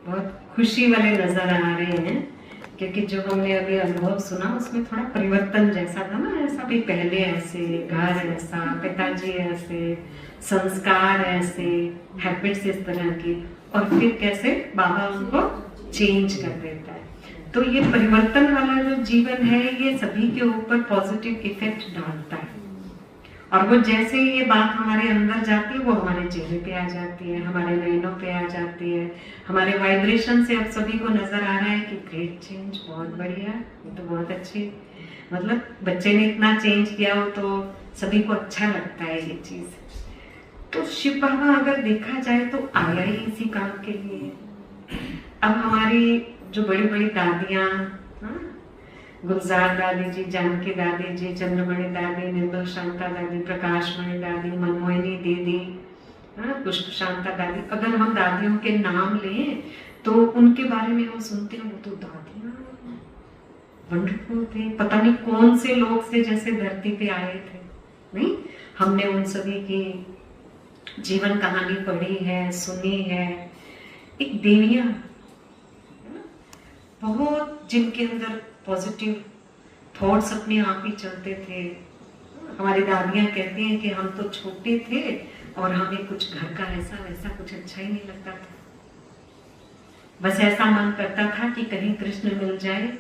बहुत खुशी वाले नजर आ रहे हैं, क्योंकि जो हमने अभी अनुभव सुना उसमें थोड़ा परिवर्तन जैसा था ना। ऐसा भी पहले ऐसे, घर ऐसा, पिताजी ऐसे, संस्कार ऐसे, हैबिट्स इस तरह की, और फिर कैसे बाबा उनको चेंज कर देता है। तो ये परिवर्तन वाला जो जीवन है ये सभी के ऊपर पॉजिटिव इफेक्ट डालता है, और वो जैसे ही ये बात हमारे अंदर जाती है वो हमारे चेहरे पे आ जाती है, हमारे नैनों पे आ जाती है, हमारे वाइब्रेशन से अब सभी को नजर आ रहा है कि ग्रेट चेंज, बहुत बढ़िया, ये तो बहुत अच्छी, मतलब बच्चे ने इतना चेंज किया हो तो सभी को अच्छा लगता है ये चीज। तो शिव बाबा अगर देखा जाए तो आया ही इसी काम के लिए। अब हमारी जो बड़ी बड़ी दादियां, गुलजार दादी जी, जानकी दादी जी, चंद्रमणि दादी, निर्मल शांता दादी, प्रकाशमणि दादी, मनमोहिनी दीदी, पुष्प शांता दादी, अगर हम दादियों के नाम लें तो उनके बारे में हम सुनते हैं वो तो दादियां वंडरफुल थे, पता नहीं कौन से लोग से जैसे धरती पे आए थे। नहीं, हमने उन सभी की जीवन कहानी पढ़ी है, सुनी है। एक देवियां बहुत, जिनके अंदर पॉजिटिव थॉट्स अपने आप ही चलते थे। हमारी दादियां कहती हैं कि हम तो छोटे थे और हमें कुछ घर का ऐसा वैसा कुछ अच्छा ही नहीं लगता था, बस ऐसा मन करता था कि कहीं कृष्ण मिल जाए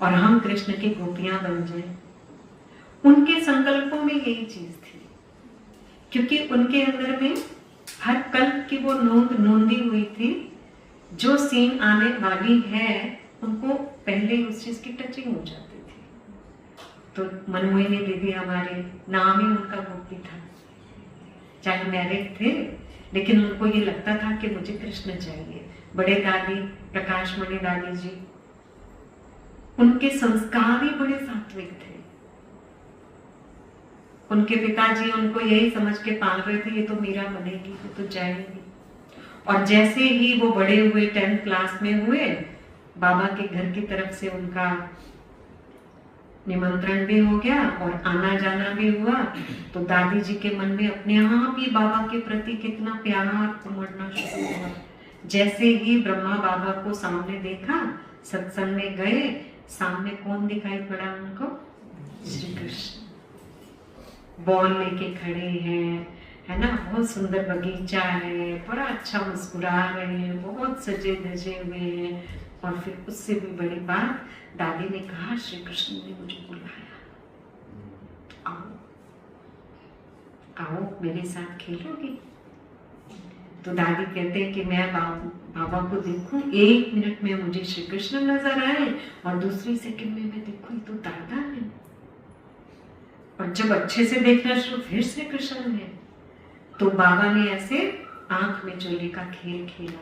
और हम कृष्ण की गोपियां बन जाएं। उनके संकल्पों में यही चीज थी, क्योंकि उनके अंदर में हर कल्प की वो नोंदी हुई थी। जो सीन आने वाली है उनको पहले उस चीज की टचिंग हो जाती थी। तो मनमोहिनी दीदी हमारे, नाम ही उनका गोपी था, चाहे मैरिड थे लेकिन उनको ये लगता था कि मुझे कृष्ण चाहिए। बड़े दादी प्रकाशमणि दादी जी, उनके संस्कार ही बड़े सात्विक थे। उनके पिताजी उनको यही समझ के पाल रहे थे, ये तो मीरा बनेगी, ये तो जाएगी। और जैसे ही वो बड़े हुए, 10th क्लास में हुए, बाबा के घर की तरफ से उनका निमंत्रण भी हो गया और आना जाना भी हुआ। तो दादी जी के मन में अपने आप ही बाबा के प्रति कितना प्यार उमड़ना शुरू हुआ। जैसे ही ब्रह्मा बाबा को सामने देखा, सत्संग में गए, सामने कौन दिखाई पड़ा उनको? श्री कृष्ण बॉल लेके खड़े हैं, है ना, बहुत सुंदर बगीचा है, बड़ा अच्छा मुस्कुरा रहे हैं, बहुत सजे धजे हुए हैं। और फिर उससे भी बड़ी बात, दादी ने कहा श्री कृष्ण ने मुझे बुलाया, आओ आओ मेरे साथ खेलोगी। तो दादी कहते हैं कि मैं बाबा को देखूं, 1 मिनट में मुझे श्री कृष्ण नजर आए और दूसरी सेकंड में मैं देखूं तो दादा है। और जब अच्छे से देखना शुरू, फिर श्री कृष्ण है। तो बाबा ने ऐसे आंख में चोली का खेल खेला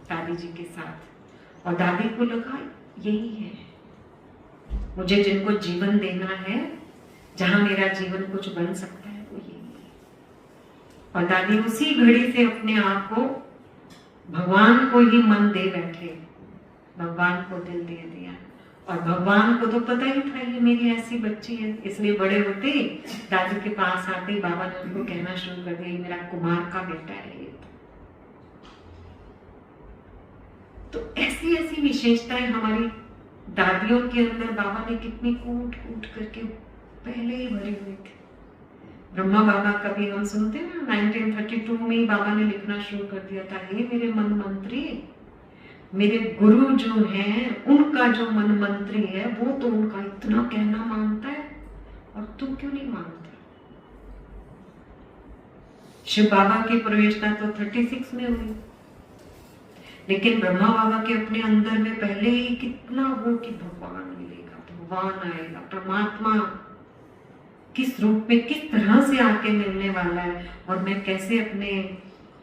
दादी जी के साथ, और दादी को लगा यही है, मुझे जिनको जीवन देना है, जहां मेरा जीवन कुछ बन सकता है वो यही है। और दादी उसी घड़ी से अपने आप को भगवान को ही मन दे बैठे, भगवान को दिल दे दिया। और भगवान को तो पता ही था ये मेरी ऐसी बच्ची है, इसलिए बड़े होते दादी के पास आते बाबा ने उनको कहना शुरू कर दिया, मेरा कुमार का बेटा है ये। तो ऐसी ऐसी विशेषताएं हमारी दादियों के अंदर बाबा ने कितनी कूट कूट करके पहले ही भरी हुई थी। ब्रह्मा बाबा का भी हम सुनते हैं ना, 1932 में ही बाबा ने लिखना शुरू कर दिया था, हे मेरे मन मंत्री, मेरे गुरु जो हैं उनका जो मन मंत्री है वो तो उनका इतना कहना मानता है और तुम क्यों नहीं मानता। शिव बाबा की प्रवेशता तो 36 में हुई, लेकिन ब्रह्मा बाबा के अपने अंदर में पहले ही कितना वो कि भगवान मिलेगा, भगवान आएगा, परमात्मा किस रूप में किस तरह से आके मिलने वाला है, और मैं कैसे अपने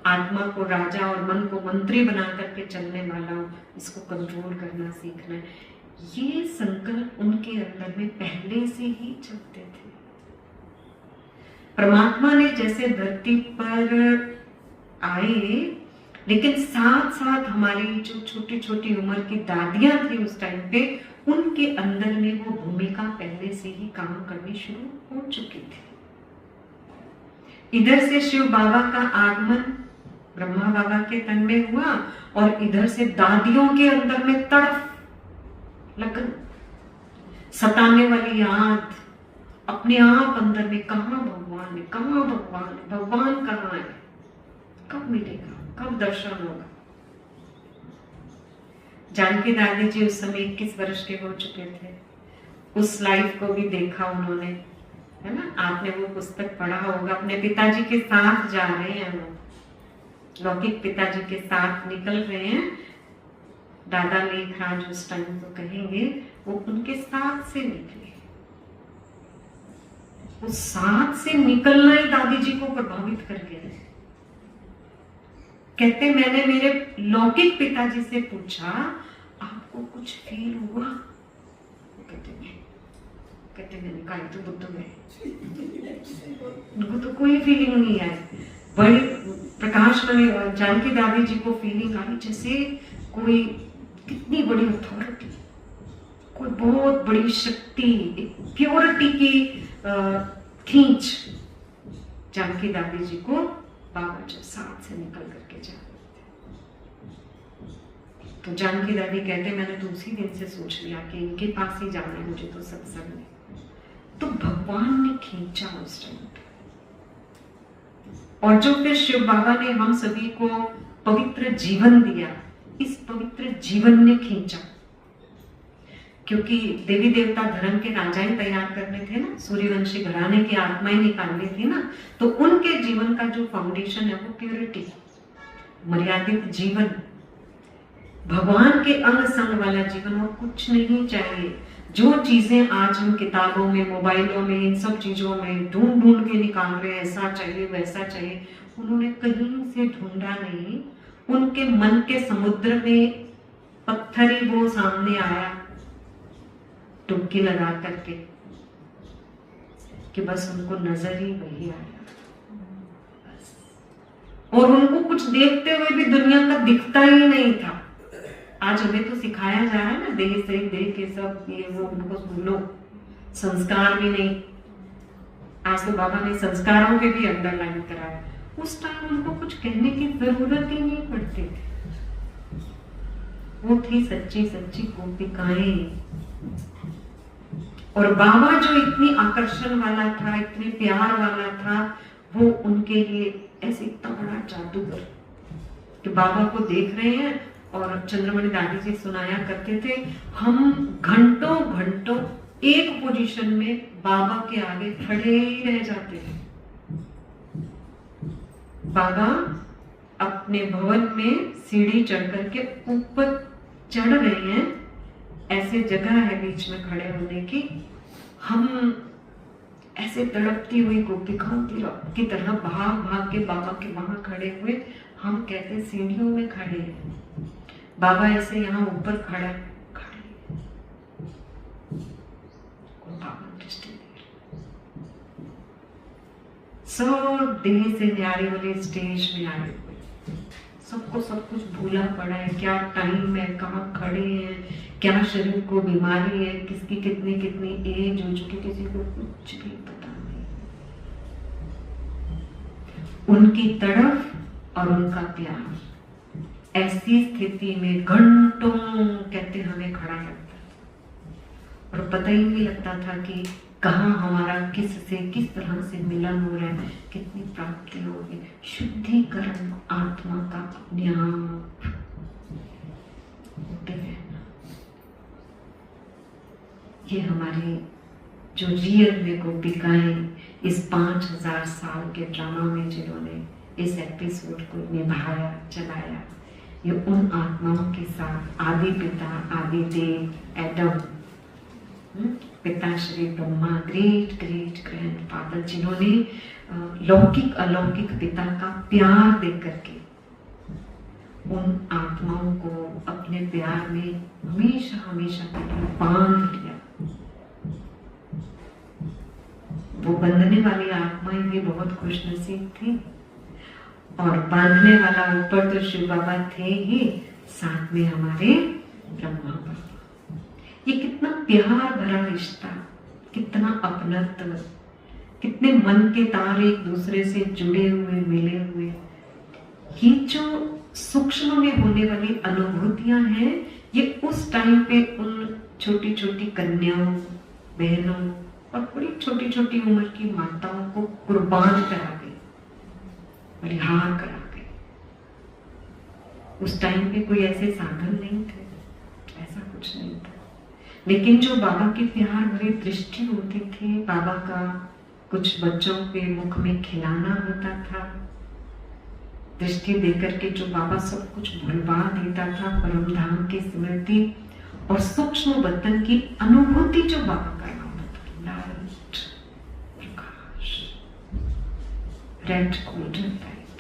आत्मा को राजा और मन को मंत्री बना करके चलने वाला हूँ, इसको कंट्रोल करना सीखना है। ये संकल्प उनके अंदर में पहले से ही चलते थे। परमात्मा ने जैसे धरती पर आए, लेकिन साथ साथ हमारी जो छोटी छोटी उम्र की दादियां थी उस टाइम पे, उनके अंदर में वो भूमिका पहले से ही काम करनी शुरू हो चुकी थी। इधर से शिव बाबा का आगमन ब्रह्मा बाबा के तन में हुआ और इधर से दादियों के अंदर में तड़फ, लगन, सताने वाली याद, अपने आप अंदर में, कहाँ भगवान है, कहाँ भगवान है, भगवान कहाँ है, कब मिलेगा, कब दर्शन होगा। जानकी दादी जी उस समय 21 वर्ष के हो चुके थे। उस लाइफ को भी देखा उन्होंने, है ना। आपने वो पुस्तक पढ़ा होगा। अपने पिताजी के साथ जा रहे हैं वो, लौकिक पिताजी के साथ निकल रहे हैं। दादा लेखराज उस टाइम को कहेंगे, वो उनके साथ से निकले। उस साथ से निकलना ही दादी जी को प्रभावित कर गया। कहते मैंने मेरे लौकिक पिताजी से पूछा, आपको कुछ फील हुआ? कहते मैंने कहा तो बुद्ध में उनको तो कोई फीलिंग नहीं आई। बड़ी प्रकाश में जानकी दादी जी को फीलिंग आई जैसे कोई कितनी बड़ी अथॉरिटी, कोई बहुत बड़ी शक्ति, प्योरिटी की खींच जानकी दादी जी को बाबा जब साथ से निकल करके जा रहे थे। तो जानकी दादी कहते मैंने तो उसी दिन से सोच लिया कि इनके पास ही जाना है मुझे तो सत्संग में। तो भगवान ने खींचा उस टाइम पे, और जो फिर शिव बाबा ने हम सभी को पवित्र जीवन दिया, इस पवित्र जीवन ने खींचा। क्योंकि देवी देवता धर्म के राजाएं तैयार करने थे ना, सूर्यवंशी घराने की आत्माएं निकालनी थी ना, तो उनके जीवन का जो फाउंडेशन है वो प्योरिटी, मर्यादित जीवन, भगवान के अंग संग वाला जीवन, और कुछ नहीं चाहिए। जो चीजें आज हम किताबों में, मोबाइलों में, इन सब चीजों में ढूंढ ढूंढ के निकाल रहे हैं, ऐसा चाहिए वैसा चाहिए, उन्होंने कहीं से ढूंढा नहीं। उनके मन के समुद्र में पत्थर ही वो सामने आया डुबकी लगा करके, कि बस उनको नजर ही वही आया, और उनको कुछ देखते हुए भी दुनिया का दिखता ही नहीं था। आज हमें तो सिखाया जा रहा है ना, देह से देह के सब ये वो, उनको भूलो, संस्कार भी नहीं। आज तो बाबा ने संस्कारों के भी अंडरलाइन कराया। उस टाइम उनको कुछ कहने की जरूरत ही नहीं पड़ती थी। वो थी सच्ची सच्ची गोपिकाएं। और बाबा जो इतनी आकर्षण वाला था, इतने प्यार वाला था, वो उनके लिए ऐसे इतना बड़ा जादूगर कि बाबा को देख रहे हैं। और चंद्रमणि दादी जी सुनाया करते थे, हम घंटों घंटों एक पोजीशन में बाबा के आगे खड़े ही रह जाते थे। बाबा अपने भवन में सीढ़ी चढ़ करके ऊपर चढ़ रहे हैं, ऐसे जगह है बीच में खड़े होने की। हम ऐसे तड़पती हुई गोपिकाओं की तरह भाग भाग के बाबा के वहां खड़े हुए। हम कहते सीढ़ियों में खड़े हैं, बाबा ऐसे यहाँ ऊपर खड़े, बाबा दृष्टि सब देह से न्यारे वाले स्टेज में आए हुए, सबको सब कुछ भूला पड़ा है। क्या टाइम है, कहाँ खड़े हैं, क्या शरीर को बीमारी है, किसकी कितनी कितनी एज हो चुकी, किसी को कुछ भी पता नहीं। उनकी तड़फ और उनका प्यार, ऐसी स्थिति में घंटों कहते हमें खड़ा लगता और पता ही नहीं लगता था कि कहाँ हमारा किस से किस तरह से मिलन हो रहा है, कितनी प्राप्ति होगी। शुद्धिकरण आत्मा का अपने आप होते रहना, ये हमारी जो रियल में गोपिकाएं इस 5000 साल के ड्रामा में जिन्होंने इस एपिसोड को निभाया चलाया, ये उन आत्माओं के साथ आदि पिता, आदि देव, एडम, पिता Shri Brahma, great great grandfather, जिन्होंने लौकिक अलौकिक पिता का प्यार देकर के उन आत्माओं को अपने प्यार में हमेशा हमेशा के लिए बांध लिया। वो बंधने वाली आत्माएं भी बहुत खुशनसीब थी, और बांधने वाला ऊपर तो शिव बाबा थे ही, साथ में हमारे ब्रह्मा बाबा। ये कितना प्यार भरा रिश्ता, कितना अपनत्व, कितने मन के तार एक दूसरे से जुड़े हुए, मिले हुए। ये जो सूक्ष्म में होने वाली अनुभूतियां हैं, ये उस टाइम पे उन छोटी छोटी कन्याओं, बहनों और बड़ी छोटी छोटी उम्र की माताओं को कुर्बान करा गई, बलिहार करा गई। उस टाइम पे कोई ऐसे साधन नहीं थे, ऐसा कुछ नहीं था। लेकिन जो बाबा की प्यार भरी दृष्टि होती थी, बाबा का कुछ बच्चों के मुख में खिलाना होता था, दृष्टि देकर के जो बाबा सब कुछ भुलवा देता था, परम धाम की स्मृति और सूक्ष्म वतन की अनुभूति जो बाबा का नाम था, लाइट, प्रकाश, रेड गोल्डन लाइट।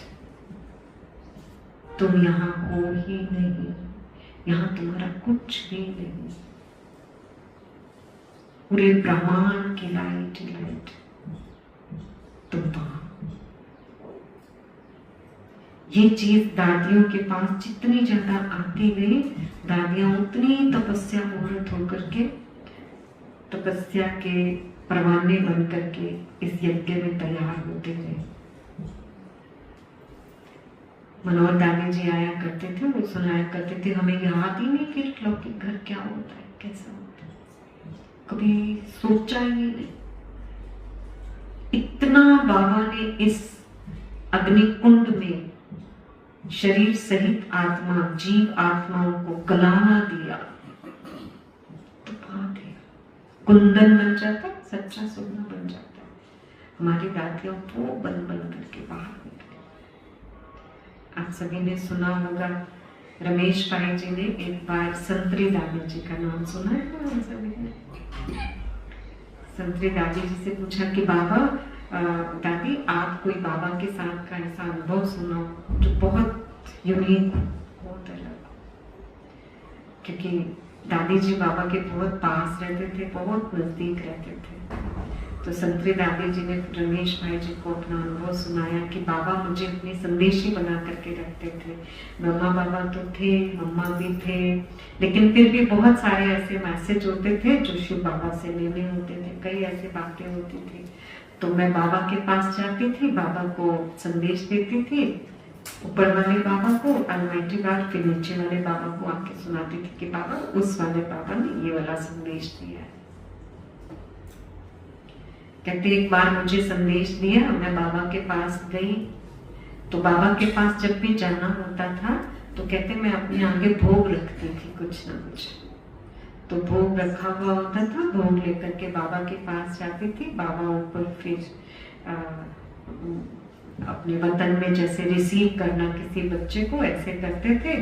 तुम यहाँ हो ही नहीं, यहाँ तुम्हारा कुछ भी नहीं, पूरे ब्रह्मांड की लाइट ही लाइट तुम वहां। ये चीज दादियों के पास जितनी ज्यादा आती गई, दादियां उतनी तपस्या मुहूर्त होकर के, तपस्या के परवाने बन करके इस यज्ञ में तैयार होते गए। मनोहर दादी जी आया करते थे, वो सुनाया करते थे, हमें याद ही नहीं कि लौकिक घर क्या होता है, कैसा होता है, कभी सोचा ही नहीं। इतना बाबा ने इस अग्निकुंड में शरीर सहित आत्मा, जीव आत्माओं को गलाना दिया, तो बात है, कुंदन बन जाता, सच्चा सोना बन जाता। हमारी दादियों वो बन करके बाहर निकले। आप सभी ने सुना होगा, रमेश भाई जी ने एक बार संतरी दादी जी का नाम सुना है ना सभी ने? संतरी दादी जी से पूछा कि बाबा, दादी आप कोई बाबा के साथ का ऐसा अनुभव सुनाओ जो बहुत यूनिक, बहुत अलग। क्योंकि दादी जी बाबा के बहुत पास रहते थे, बहुत नजदीक रहते थे। तो संतरी दादी जी ने रमेश भाई जी को अपना अनुभव सुनाया कि बाबा मुझे अपने संदेशी बना करके रखते थे। मम्मा बाबा तो थे, मम्मा भी थे, लेकिन फिर भी बहुत सारे ऐसे मैसेज होते थे जो शिव बाबा से लेने होते थे, कई ऐसी बातें होती थी। तो मैं बाबा के पास जाती थी, बाबा को संदेश देती थी, ऊपर वाले बाबा को, अलमाइटी बाबा, फिर नीचे वाले बाबा को आके सुनाती थी कि बाबा उस वाले बाबा ने ये वाला संदेश दिया है। कहते एक बार मुझे संदेश दिया, मैं बाबा के पास गई, तो बाबा के पास जब भी जाना होता था तो कहते मैं अपने आगे भोग रखती थी कुछ ना कुछ। तो भोग रखा हुआ होता था, भोग लेकर के बाबा के पास जाती थी। बाबा ऊपर फिर अपने वतन में जैसे रिसीव करना किसी बच्चे को, ऐसे करते थे,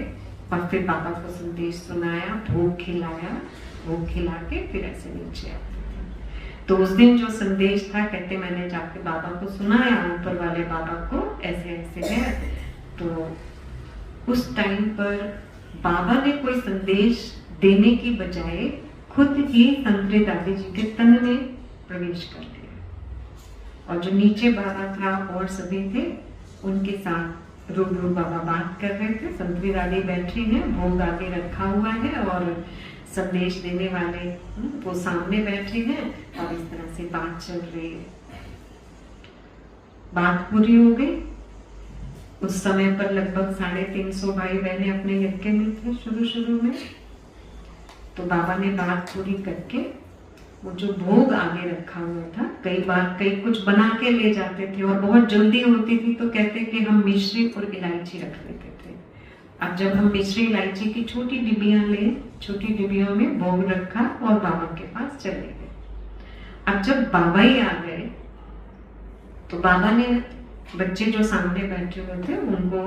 और फिर बाबा को संदेश सुनाया, भोग खिलाया, भोग खिला के फिर ऐसे नीचे आते थे। तो उस दिन जो संदेश था, कहते मैंने जाके बाबा को सुनाया, ऊपर वाले बाबा को, ऐसे ऐसे है। तो उस टाइम पर बाबा ने कोई संदेश देने की बजाय खुद ही संतरी दादी जी के तन में प्रवेश कर लिया, और जो नीचे बाबा था और सभी थे उनके साथ रूबरू बाबा बात कर रहे थे। संतरी दादी बैठी हैं, भोग आगे रखा हुआ है और संदेश देने वाले वो सामने बैठे हैं, और इस तरह से बात चल रही है। बात पूरी हो गई। उस समय पर लगभग 350 भाई बहने अपने यज्ञ में थे शुरू में। तो बाबा ने बात पूरी करके वो जो भोग आगे रखा हुआ था, कई बार कई कुछ बना के ले जाते थे और बहुत जल्दी होती थी तो कहते कि हम मिश्री और इलायची रख लेते थे। अब जब हम मिश्री इलायची की छोटी डिब्बियां ले, छोटी डिब्बियों में भोग रखा और बाबा के पास चले गए। अब जब बाबा ही आ गए तो बाबा ने बच्चे जो सामने बैठे हुए थे उनको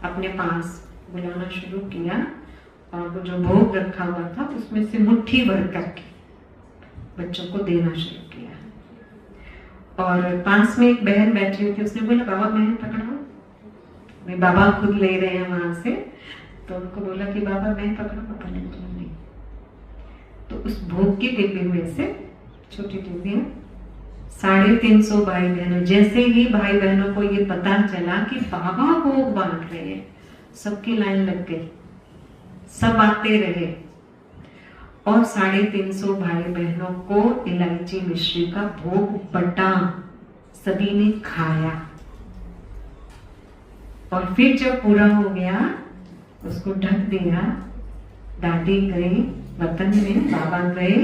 अपने पास बुलाना शुरू किया, और वो जो भोग रखा हुआ था उसमें से मुट्ठी भर करके बच्चों को देना शुरू किया। और पास में एक बहन बैठी हुई थी, उसने बोला बाबा मैं पकड़ाऊं? मैं बाबा खुद ले रहे हैं वहां से, तो उनको बोला कि बाबा मैं पकड़ाऊं? पापा ने बोला नहीं। तो उस भोग की डिब्बी में से, छोटी डिब्बियां, 350 भाई बहनों, जैसे ही भाई बहनों को ये पता चला कि बाबा भोग बांट रहे हैं, सबकी लाइन लग गई, सब आते रहे, और 350 भाई बहनों को इलायची मिश्री का भोग बटा, सभी ने खाया। और फिर जब पूरा हो गया उसको ढक दिया। दादी गई वतन में, बाबा गए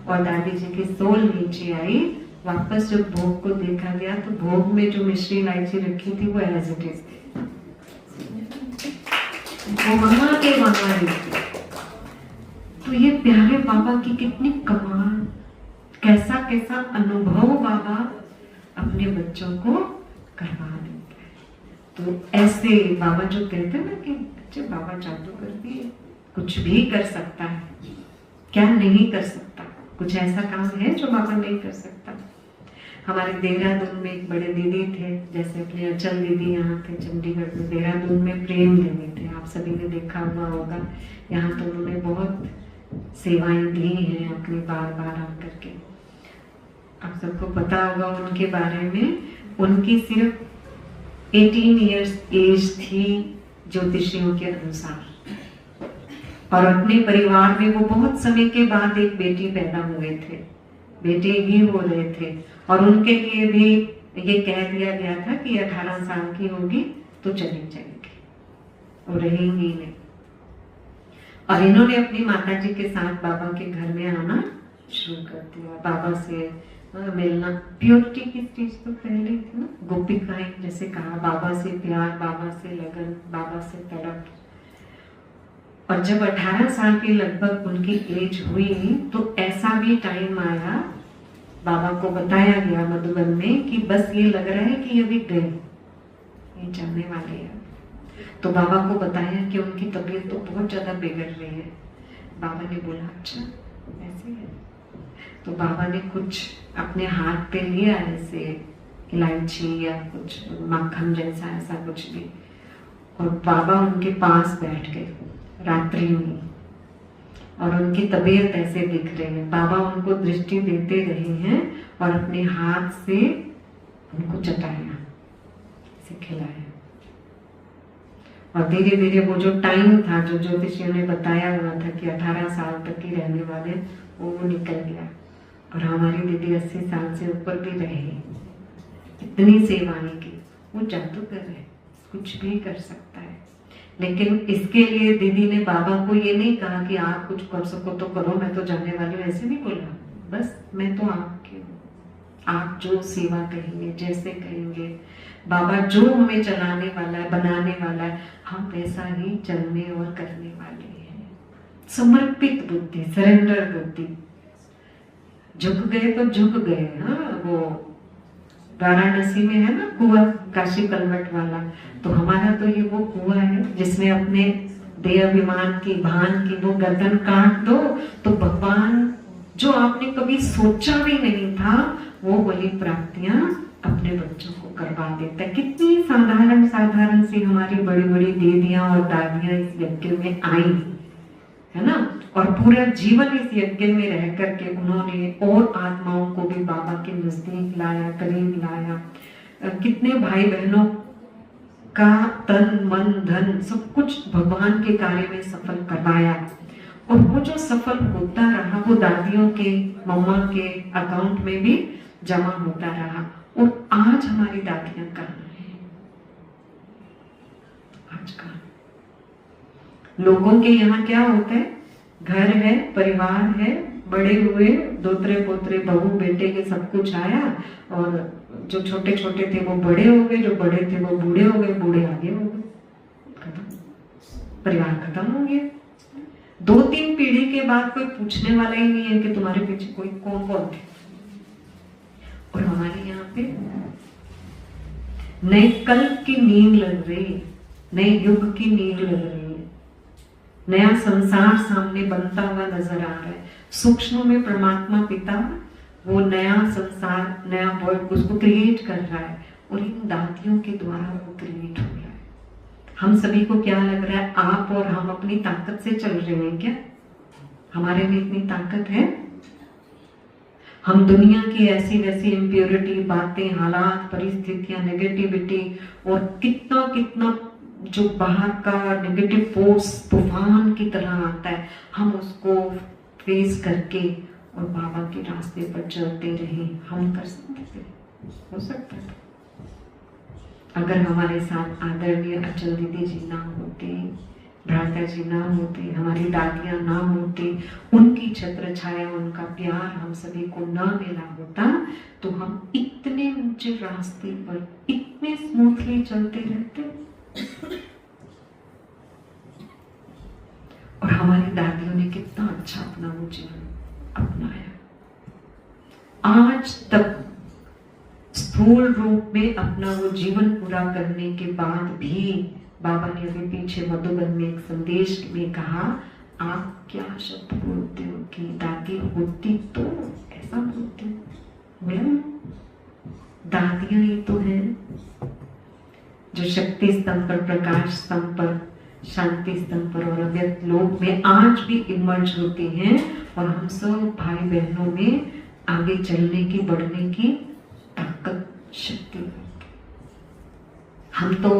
और दादी जी की सोल नीचे आई। वापस जब भोग को देखा गया तो भोग में जो मिश्री इलायची रखी थी वो एज इट इज थी, वो मम्मा के वहां ही थी। तो ये प्यारे बाबा की कितनी कमाल, कैसा कैसा अनुभव बाबा अपने बच्चों को करवा देते हैं। तो ऐसे बाबा जो कहते हैं ना कि बच्चे बाबा जादू कर दिए, कुछ भी कर सकता है, क्या नहीं कर सकता, कुछ ऐसा काम है जो बाबा नहीं कर सकता। हमारे देहरादून में एक बड़े दीदी थे, जैसे अपने अचल दीदी यहाँ थे चंडीगढ़ में, देहरादून में प्रेम दीदी थे, आप सभी ने देखा हुआ होगा। यहाँ तो उन्होंने बहुत सेवाएं दी हैं अपनी बार बार आकर के, आप सबको पता होगा उनके बारे में। उनकी सिर्फ 18 इयर्स एज थी ज्योतिषियों के अनुसार, और अपने परिवार में वो बहुत समय के बाद एक बेटी पैदा हुए थे, बेटे ही हो रहे थे, और उनके लिए भी ये कह दिया गया था कि 18 साल की होगी तो चली जाएगी, वो रहेंगी नहीं। और इन्होंने अपनी माता जी के साथ बाबा के घर में आना शुरू कर दिया, बाबा से मिलना। प्योरिटी की स्टेज तो पहले थी ना, गोपिकाएं जैसे कहा, बाबा से प्यार, बाबा से लगन, बाबा से तड़प। और जब 18 साल की लगभग उनकी एज हुई तो ऐसा भी टाइम आया, बाबा को बताया गया मधुबन में कि बस ये लग रहा है कि अभी गए, ये जाने वाले हैं। तो बाबा को बताया कि उनकी तबीयत तो बहुत ज्यादा बिगड़ रही है। बाबा ने बोला अच्छा ऐसे है। तो बाबा ने कुछ अपने हाथ पे लिया, ऐसे इलायची या कुछ मक्खन जैसा ऐसा कुछ भी, और बाबा उनके पास बैठ गए रात्रि में, और उनकी तबीयत ऐसे दिख रही है। बाबा उनको दृष्टि देते रहे हैं और अपने हाथ से उनको चटाया, ऐसे खिलाया, और धीरे धीरे वो जो टाइम था जो ज्योतिषियों ने बताया हुआ था कि 18 साल तक ही रहने वाले, वो निकल गया। और हमारी दीदी 80 साल से ऊपर भी रहे, इतनी सेवाएं की। वो जादूगर है, कुछ भी कर सकता है। लेकिन इसके लिए दीदी ने बाबा को ये नहीं कहा कि आप कुछ कर सको तो करो, मैं तो जाने वाली हूँ, ऐसे नहीं बोला। बस मैं तो आपके हूँ, आप जो सेवा कहेंगे, जैसे कहेंगे, बाबा जो हमें चलाने वाला है, बनाने वाला है, हम वैसा ही चलने और करने वाले हैं। समर्पित बुद्धि, सरेंडर बुद्धि। झुक गए तो झुक गए। हाँ, वो वाराणसी में है ना कुआं, काशी कलवट वाला, तो हमारा तो ये वो कुआं है जिसमें अपने देह अभिमान की, भान की वो गर्दन काट दो तो भगवान जो आपने कभी सोचा भी नहीं था वो बड़ी प्राप्तियां अपने बच्चों को करवा देता है। कितनी साधारण साधारण सी हमारी बड़ी बड़ी दीदियां और दादियां इस यज्ञ में आई है ना, और पूरा जीवन इस यज्ञ में रह करके उन्होंने और आत्माओं को भी बाबा के नजदीक लाया, करीब लाया। कितने भाई बहनों का तन मन धन सब कुछ भगवान के कार्य में सफल करवाया, और वो जो सफल होता रहा वो दादियों के, मम्मा के अकाउंट में भी जमा होता रहा। और आज हमारी दादियां कहाँ हैं? आज कहाँ? लोगों के यहाँ क्या होता है, घर है, परिवार है, बड़े हुए, दोतरे पोतरे बहू बेटे के सब कुछ आया, और जो छोटे छोटे थे वो बड़े हो गए, जो बड़े थे वो बूढ़े हो गए, बूढ़े आगे हो गए, खत्म, परिवार खत्म हो गया। 2-3 पीढ़ी के बाद कोई पूछने वाला ही नहीं है कि तुम्हारे पीछे कोई कौन कौन थे। और हमारे यहाँ पे नए कल की नींद लग रही है, नए युग की नींद लग रही है, नया संसार सामने बनता हुआ नजर आ रहा है। सूक्ष्म में परमात्मा पिता वो नया संसार, नया वर्ल्ड उसको क्रिएट कर रहा है, और इन दादियों के द्वारा वो क्रिएट हो रहा है। हम सभी को क्या लग रहा है, आप और हम अपनी ताकत से चल रहे हैं क्या? हमारे में इतनी ताकत है? हम दुनिया की ऐसी वैसी इम्प्योरिटी, बातें, हालात, परिस्थितियां, नेगेटिविटी, और कितना कितना जो बाहर का नेगेटिव फोर्स तूफान की तरह आता है, हम उसको फेस करके और बाबा के रास्ते पर चलते रहे। हम कर सकते थे, हो सकता है। अगर हमारे साथ आदरणीय अचल दीदी जी ना होते, भ्राता जी ना होते, हमारी दादियां ना होती, उनकी छत्र छाया, उनका प्यार हम सभी को ना मिला होता, तो हम इतने ऊंचे रास्ते पर इतने स्मूथली चलते रहते। और हमारी दादियों ने कितना अच्छा अपना वो जीवन अपनाया। आज तक स्थूल रूप में अपना वो जीवन पूरा करने के बाद भी बाबा ने अभी पीछे मधुबन में एक संदेश में कहा, आप क्या शब्द बोलते हो कि दादी होती तो ऐसा बोलते हो। दादियां ही तो है जो शक्ति स्तंभ पर, प्रकाश स्तंभ पर, शांति स्तंभ पर और अव्यक्त लोक में आज भी इमर्ज होती हैं और हम सब भाई बहनों में आगे चलने की, बढ़ने की ताकत, शक्ति। हम तो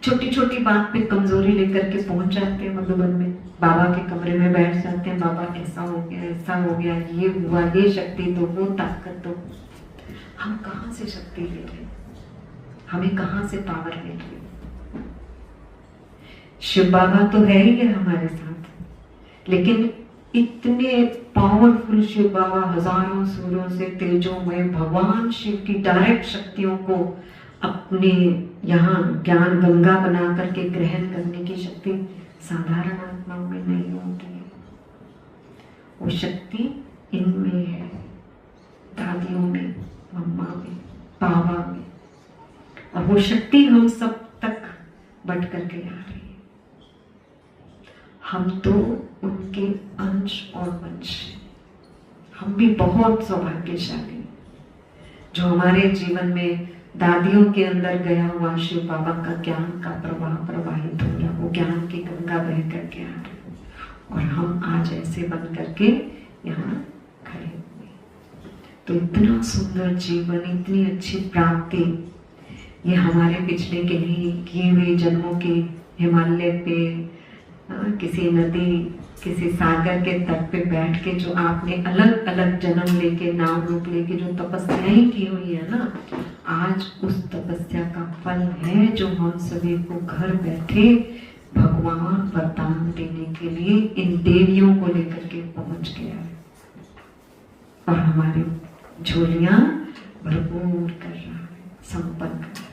छोटी छोटी बात पे कमजोरी लेकर के पहुंच जाते हैं मधुबन में, बाबा के कमरे में बैठ जाते हैं, बाबा ऐसा हो गया, ऐसा हो गया, ये हुआ, ये शक्ति दो, वो ताकत दो। हम कहां से शक्ति ले रहे, हमें कहां से पावर ले रहे। शिव बाबा तो है ही है हमारे साथ, लेकिन इतने पावरफुल शिव बाबा, हजारों सूर्यों से तेजोमय भगवान शिव की डायरेक्ट शक्तियों को अपने यहाँ ज्ञान गंगा बना करके ग्रहण करने की शक्ति साधारण आत्माओं में नहीं होती है। वो शक्ति इनमें है, दादियों में, मम्मा में, बाबा में, और वो शक्ति हम सब तक बढ़ करके आ रही है। हम तो उनके अंश और वंश, हम भी बहुत सौभाग्यशाली जो हमारे जीवन में दादियों के अंदर गया हुआ शिव बाबा का ज्ञान का प्रवाह प्रवाहित हो रहा, वो ज्ञान की गंगा बह करके आ रही और हम आज ऐसे बन करके यहाँ खड़े हुए। तो इतना सुंदर जीवन, इतनी अच्छी प्राप्ति, ये हमारे पिछले किए हुए जन्मों के हिमालय पे, किसी नदी, किसी सागर के तट पे बैठ के जो आपने अलग अलग जन्म लेके, नाम रूप लेके जो तपस्याएं की हुई है ना, आज उस तपस्या का फल है जो हम सभी को घर बैठे भगवान वरदान देने के लिए इन देवियों को लेकर के पहुंच गया है और हमारी झोलियां भरपूर कर रहा है, संपन्न कर रहा है।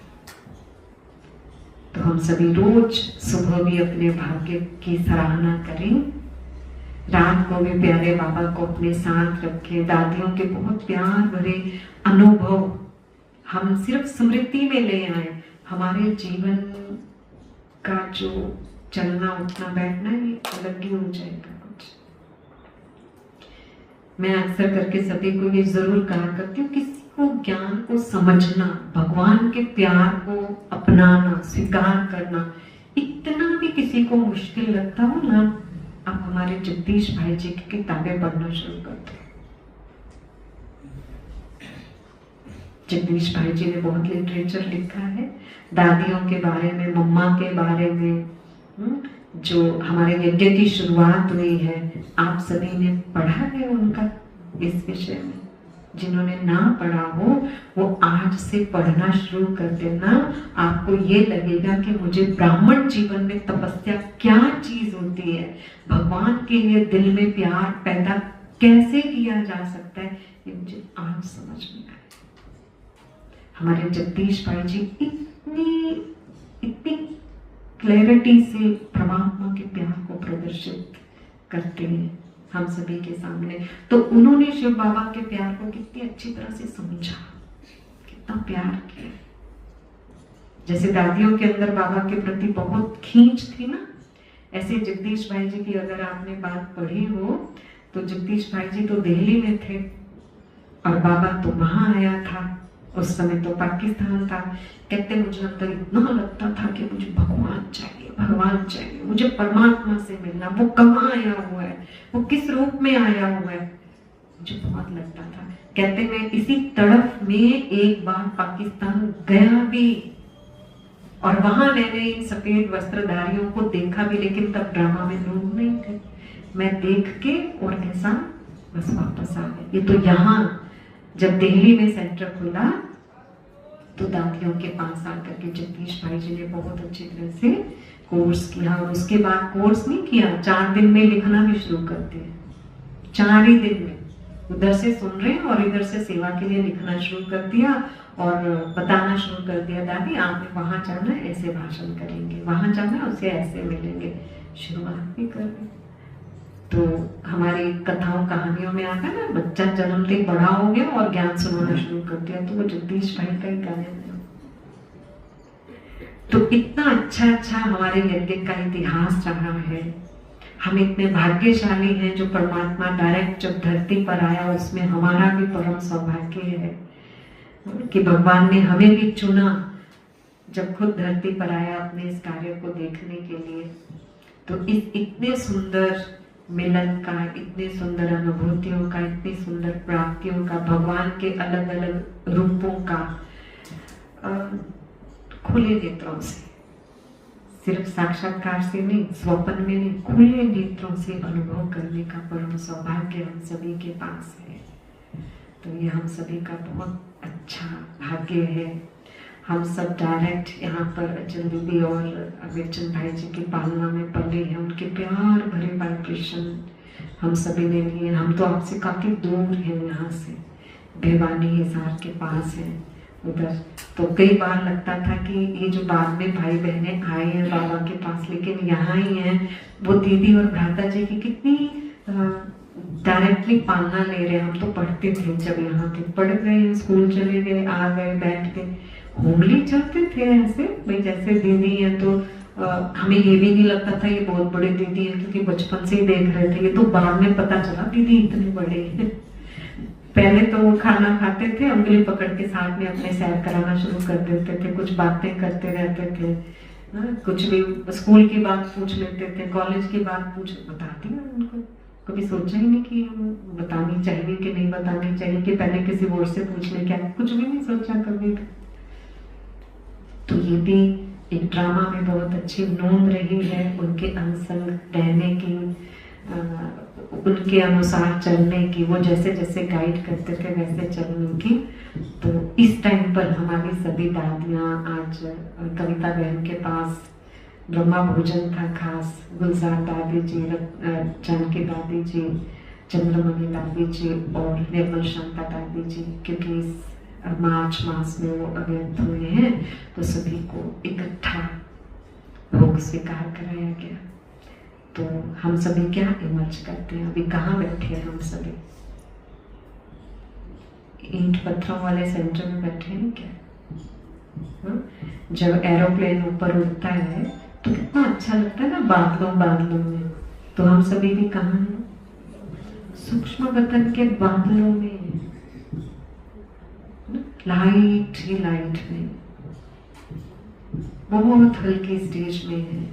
तो हम सभी रोज सुबह भी अपने भाग्य की सराहना करें, रात को भी प्यारे बाबा को अपने साथ रखें। दादियों के बहुत प्यार भरे अनुभव हम सिर्फ स्मृति में ले आए, हमारे जीवन का जो चलना उठना बैठना ये अलग ही हो जाएगा कुछ। मैं अक्सर करके सभी को ये जरूर कहा करती हूँ, किसी को ज्ञान को समझना, भगवान के प्यार को अपनाना, स्वीकार करना इतना भी किसी को मुश्किल लगता हो ना, आप हमारे जगदीश भाई जी की किताबें पढ़ना शुरू कर दो। जगदीश भाई जी ने बहुत लिटरेचर लिखा है दादियों के बारे में, मम्मा के बारे में, जो हमारे यज्ञ की शुरुआत हुई है, आप सभी ने पढ़ा है उनका इस विषय में। जिन्होंने ना पढ़ा हो वो आज से पढ़ना शुरू कर देना, आपको ये लगेगा कि मुझे ब्राह्मण जीवन में तपस्या क्या चीज होती है, भगवान के लिए दिल में प्यार पैदा कैसे किया जा सकता है, ये मुझे आज समझ में आया। हमारे जगदीश भाई जी इतनी क्लैरिटी से परमात्मा के प्यार को प्रदर्शित करते हैं हम सभी के सामने। तो उन्होंने शिव बाबा के प्यार को कितनी अच्छी तरह से समझा, कितना प्यार किया। जैसे दादियों के अंदर बाबा के प्रति बहुत खींच थी ना, ऐसे जगदीश भाई जी की अगर आपने बात पढ़ी हो तो जगदीश भाई जी तो दिल्ली में थे और बाबा तो वहां आया था, उस समय तो पाकिस्तान था। कहते मुझे अंदर इतना लगता था कि मुझे भगवान चाहिए, भगवान चाहिए, मुझे परमात्मा से मिलना, वो कहाँ आया हुआ है, वो किस रूप में आया हुआ है, मुझे बहुत लगता था। कहते मैं इसी तड़फ में एक बार पाकिस्तान गया भी और वहां मैंने इन सफेद वस्त्रधारियों को देखा भी, लेकिन तब ड्रामा में लोग नहीं थे। मैं देख के और ऐसा बस वापस आ गई। ये तो यहाँ जब दिल्ली में सेंटर खुला तो दादियों के पास आकर के जगदीश भाई जी ने बहुत अच्छी तरह से कोर्स किया, और उसके बाद कोर्स नहीं किया, 4 दिन में लिखना भी शुरू कर दिया। 4 ही दिन में उधर से सुन रहे हैं और इधर से सेवा के लिए लिखना शुरू कर दिया और बताना शुरू कर दिया, दादी आपने वहां जाना है, ऐसे भाषण करेंगे, वहां जाना है उससे ऐसे मिलेंगे। शुरुआत भी कर दी। तो हमारी कथाओं कहानियों में आता है ना, बच्चा जन्मते ही बड़ा हो गया और ज्ञान सुनाना शुरू कर दिया, तो वो जगदीश भाई का ही गायन है। तो इतना अच्छा हमारे यज्ञ का इतिहास रहा है। हम इतने भाग्यशाली हैं जो परमात्मा डायरेक्ट जब धरती पर आया, उसमें हमारा भी परम सौभाग्य है कि भगवान ने हमें भी चुना जब खुद धरती पर आया अपने इस कार्य को देखने के लिए। तो इस इतने सुंदर मिलन का, इतने सुंदर अनुभूतियों का, इतनी सुंदर प्राप्तियों का, भगवान के अलग अलग रूपों का खुले नेत्रों से, सिर्फ साक्षात्कार से नहीं, स्वप्न में नहीं, खुले नेत्रों से अनुभव करने का परम सौभाग्य हम सभी के पास है। तो ये हम सभी का बहुत अच्छा भाग्य है। हम सब डायरेक्ट यहाँ पर अचल दीदी और विरचन भाई जी की पालना में पले हैं, उनके प्यार भरे वाइब्रेशन हम सभी ने लिए। हम तो आपसे काफी दूर हैं, यहाँ से भिवानी हिसार के पास है उधर। तो कई बार लगता था कि ये जो बाद में भाई बहनें आए हैं बाबा के पास, लेकिन यहाँ ही हैं, वो दीदी और भ्राता जी की कितनी डायरेक्टली पालना ले रहे हैं। हम तो पढ़ते थे जब यहाँ थे, पढ़ गए, स्कूल चले गए, आ गए, बैठ गए, होमली चलते थे ऐसे भाई जैसे दीदी है। तो हमें ये भी नहीं लगता था ये बहुत बड़े दीदी है, क्योंकि बचपन से ही देख रहे थे। ये तो बाद में पता चला दीदी इतने बड़े हैं। पहले तो वो खाना खाते थे, उंगली पकड़ के साथ में अपने सैर कराना शुरू कर देते थे, कुछ बातें करते रहते थे, कुछ भी स्कूल की बात पूछ लेते थे, कॉलेज की बात बताती है उनको। कभी सोचा ही नहीं कि बतानी चाहिए कि नहीं बतानी चाहिए, कि पहले किसी और से पूछ ले, क्या कुछ भी नहीं सोचा कभी। तो ये भी एक ड्रामा में बहुत अच्छी नोंद रही है, उनके अनुसंग रहने की, उनके अनुसार चलने की, वो जैसे जैसे गाइड करते थे वैसे चलने की। तो इस टाइम पर हमारी सभी दादियाँ, आज कविता बहन के पास ब्रह्मा भोजन था खास, गुलजार दादी जी, जानकी दादी जी, चंद्रमणि दादी जी और निर्मल शांता दादी जी, क्योंकि इस मार्च मास में वो अव्यक्त हुए हैं, तो सभी को इकट्ठा भोग स्वीकार कराया गया। तो हम सभी क्या इमर्ज करते हैं, अभी कहाँ बैठे हैं हम सभी? ईंट पत्थरों वाले सेंटर में बैठे हैं क्या? जब एरोप्लेन ऊपर उड़ता है तो कितना अच्छा लगता है ना, बादलों में। तो हम सभी भी कहाँ हैं? सूक्ष्म वतन के बादलों में, लाइट ही लाइट में, बहुत हल्की स्टेज में है,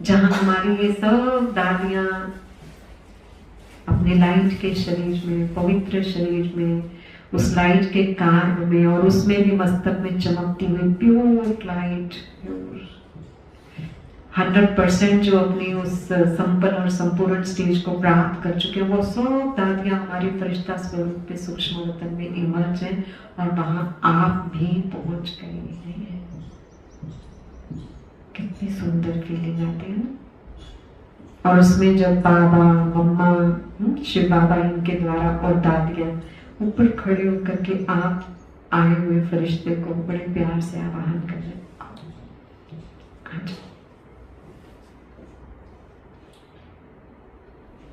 जहां हमारी ये सब दादियां अपने लाइट के शरीर में, पवित्र शरीर में, उस लाइट के कार्य में, और उसमें भी मस्तक में चमकती हुई प्योर लाइट, 100% जो अपनी उस संपन्न और संपूर्ण स्टेज को प्राप्त कर चुके हैं, वो सब दादियां हमारी फरिश्ता स्वरूप पे सूक्ष्म वतन में इमर्ज हैं, और वहां आप भी पहुंच गए हैं। कितनी सुंदर फीलिंग आती है ना। और उसमें जब बाबा, मम्मा, शिव बाबा इनके द्वारा और दादियां ऊपर खड़े होकर के आप आए हुए फरिश्ते को बड़े प्यार से आवाहन कर रहे हैं,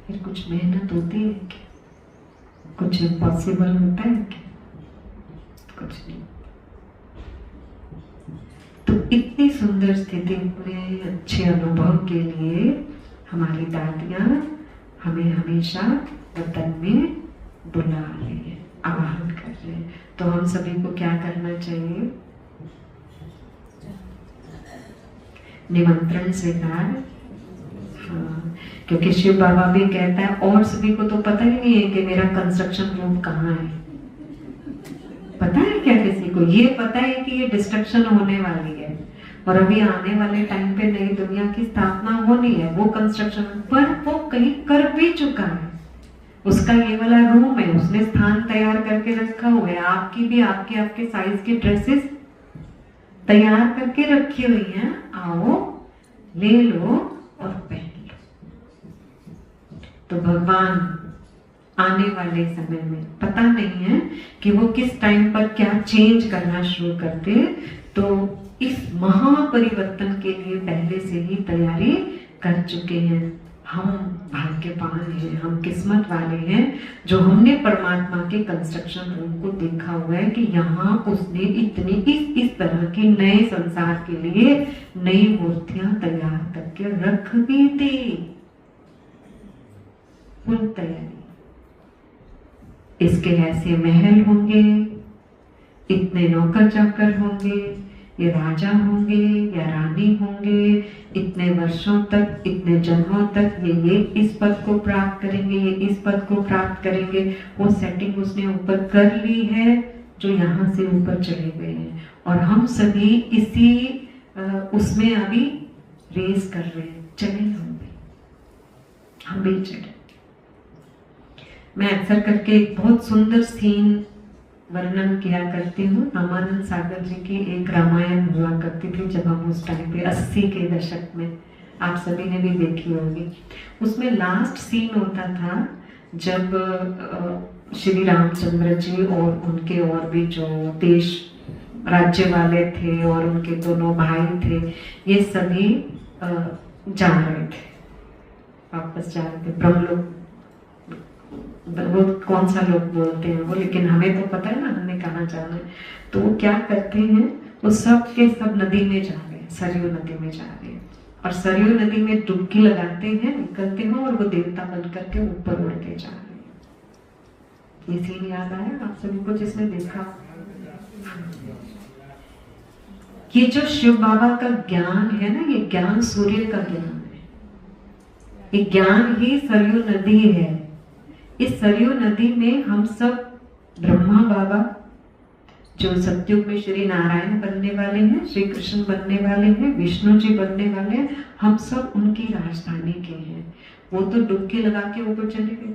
फिर कुछ मेहनत होती है क्या? कुछ इम्पॉसिबल होता है क्या? कुछ नहीं। तो इतनी सुंदर स्थिति में अच्छे अनुभव के लिए हमारी दादियां हमें हमेशा वतन में बुला रही है, आवाहन कर रहे हैं। तो हम सभी को क्या करना चाहिए? निमंत्रण स्वीकार। हाँ, क्योंकि शिव बाबा भी कहता है, और सभी को तो पता ही नहीं है कि मेरा कंस्ट्रक्शन रूम कहाँ है। पता है क्या किसी को? ये पता है कि ये डिस्ट्रक्शन होने वाली है, और अभी आने वाले टाइम पे नई दुनिया की स्थापना होनी है। वो कंस्ट्रक्शन पर वो कहीं कर भी चुका है, उसका ये वाला रूम है, उसने स्थान तैयार करके रखा हुआ है। आपकी भी आपके साइज की ड्रेसेस तैयार करके रखी हुई है, आओ ले लो और पहन लो। तो भगवान आने वाले समय में पता नहीं है कि वो किस टाइम पर क्या चेंज करना शुरू करते, तो इस महापरिवर्तन के लिए पहले से ही तैयारी कर चुके हैं। हम भाग्यवान हैं, हम किस्मत वाले हैं जो हमने परमात्मा के कंस्ट्रक्शन रूम को देखा हुआ है कि यहाँ उसने इतनी इस तरह की नए संसार के लिए नई मूर्तियां तैयार करके रख भी दी। फुल तैयारी। इसके ऐसे महल होंगे, इतने नौकर चाकर होंगे, ये राजा होंगे या रानी होंगे, इतने वर्षों तक, इतने जन्मों तक ये इस पद को प्राप्त करेंगे, ये इस पद को प्राप्त करेंगे। वो सेटिंग उसने ऊपर कर ली है जो यहाँ से ऊपर चले गए हैं, और हम सभी इसी उसमें अभी रेस कर रहे हैं। चले हम भी चले। मैं अक्सर करके एक बहुत सुंदर सीन वर्णन किया करती हूँ। रामानंद सागर जी की एक रामायण हुआ करती थी जब हम उस टाइम पे 80 के दशक में, आप सभी ने भी देखी होगी। उसमें लास्ट सीन होता था जब श्री रामचंद्र जी और उनके और भी जो देश राज्य वाले थे और उनके दोनों भाई थे, ये सभी जा रहे थे, वापस जा रहे थे ब्रह्मलोक। वो कौन सा लोग बोलते हैं वो, लेकिन हमें तो पता है ना हमें कहाँ जाना है। तो वो क्या करते हैं, वो सब के सब नदी में जा रहे हैं, सरयू नदी में जा रहे हैं, और सरयू नदी में डुबकी लगाते हैं, निकलते हैं और वो देवता बन करके ऊपर उड़ते जा रहे हैं। ये सीन याद आया आप सभी को जिसने देखा? ये जो शिव बाबा का ज्ञान है ना, ये ज्ञान सूर्य का ज्ञान है। ये ज्ञान ही सरयू नदी है। इस सरयू नदी में हम सब ब्रह्मा बाबा जो सतयुग में श्री नारायण बनने वाले हैं, श्री कृष्ण बनने वाले हैं, विष्णु जी बनने वाले हैं, हम सब उनकी राजधानी के हैं। वो तो डुबकी लगा के ऊपर चले गए,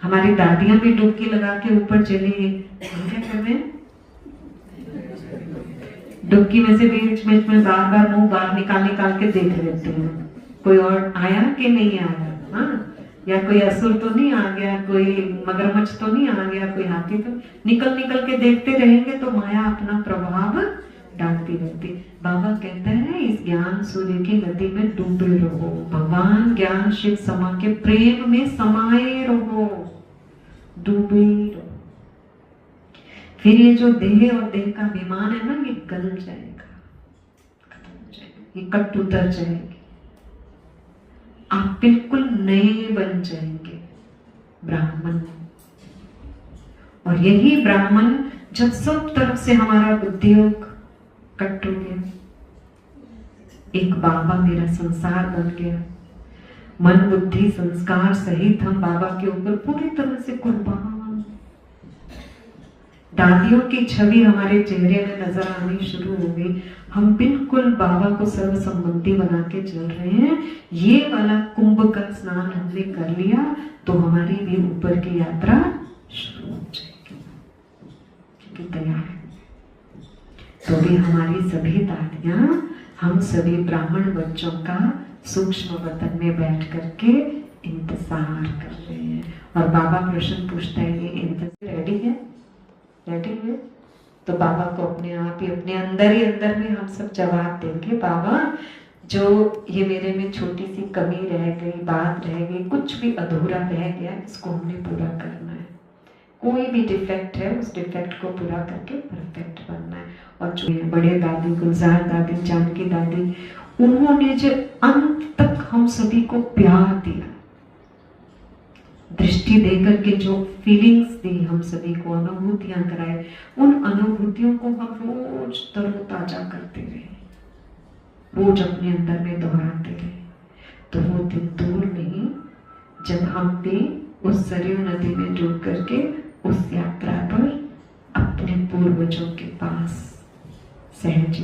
हमारी दादियां भी डुबकी लगा के ऊपर चली गई। हम क्या कर रहे हैं? डुबकी में से बीच में बार बार मुंह बाहर निकाल के देख लेते हैं, कोई और आया कि नहीं आया, हाँ, या कोई असुर तो नहीं आ गया, कोई मगरमच्छ तो नहीं आ गया, कोई हाथी तो। निकल के देखते रहेंगे तो माया अपना प्रभाव डालती रहती। बाबा कहते हैं इस ज्ञान सूर्य की नदी में डूबे रहो, भगवान ज्ञान शिव समा के प्रेम में समाये रहो, डूबे रहो। फिर ये जो देह और देह का अभिमान है ना, ये गल जाएगा, खत्म हो जाएगा, ये कट उतर जाएगी। आप बिल्कुल नए बन जाएंगे, ब्राह्मण। और यही ब्राह्मण जब सब तरफ से हमारा बुद्धियोग कट हो गया, एक बाबा मेरा संसार बन गया, मन बुद्धि संस्कार सहित हम बाबा के ऊपर पूरी तरह से कुर्बान। दादियों की छवि हमारे चेहरे में नजर आनी शुरू हो गई। हम बिल्कुल बाबा को सर्व संबंधी बना के चल रहे हैं। ये वाला कुंभ का स्नान हमने कर लिया तो हमारी भी ऊपर की यात्रा शुरू हो जाएगी, क्योंकि तैयार है। तो भी हमारी सभी दादियां, हम सभी ब्राह्मण बच्चों का सूक्ष्म वतन में बैठ करके इंतजार कर रहे हैं। और बाबा प्रश्न पूछता है, ये इंतजार रेडी है? रेडी है? तो बाबा को अपने आप ही अपने अंदर ही अंदर में हम सब जवाब देंगे, बाबा जो ये मेरे में छोटी सी कमी रह गई, बात रह गई, कुछ भी अधूरा रह गया, इसको हमने पूरा करना है। कोई भी डिफेक्ट है उस डिफेक्ट को पूरा करके परफेक्ट बनना है। और जो बड़े दादी गुलजार दादी, जानकी दादी, उन्होंने जो अंत तक हम सभी को प्यार दिया, दृष्टि देकर के जो फीलिंग्स दी हम सभी को, अनुभूतियां कराए, उन अनुभूतियों को हम रोज तरोताजा करते रहे, रोज अपने अंदर में दोहराते रहे। तो वो दिन दूर नहीं जब हम भी उस सरयू नदी में डूब करके उस यात्रा पर अपने पूर्वजों के पास सहज